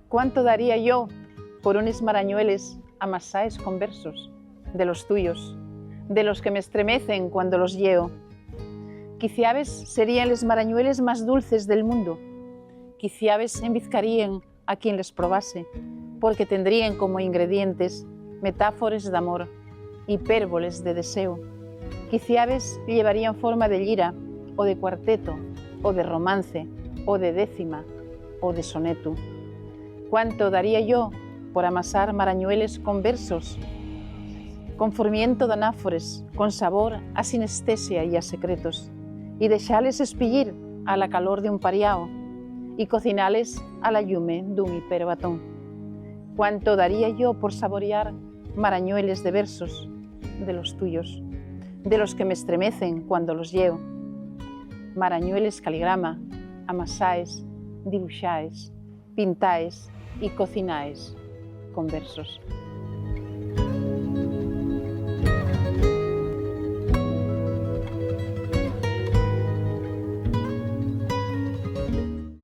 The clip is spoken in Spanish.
Cuánto daría yo por unos marañueles amasáes con versos, de los tuyos, de los que me estremecen cuando los llevo. Quiciabes serían les marañueles más dulces del mundo. Quiciabes envizcarían a quien les probase, porque tendrían como ingredientes metáforas de amor, hipérboles de deseo. Quiciabes llevarían forma de lira, o de cuarteto, o de romance, o de décima, o de soneto. ¿Cuánto daría yo por amasar marañueles con versos, con formiento de anáfores, con sabor a sinestesia y a secretos, y deixales espillir a la calor de un pariao, y cocinales a la llume d'un hiperbatón? ¿Cuánto daría yo por saborear marañueles de versos, de los tuyos, de los que me estremecen cuando los llevo? Marañueles caligrama, amasáes, dibuixáes, pintáes y cocináes con versos.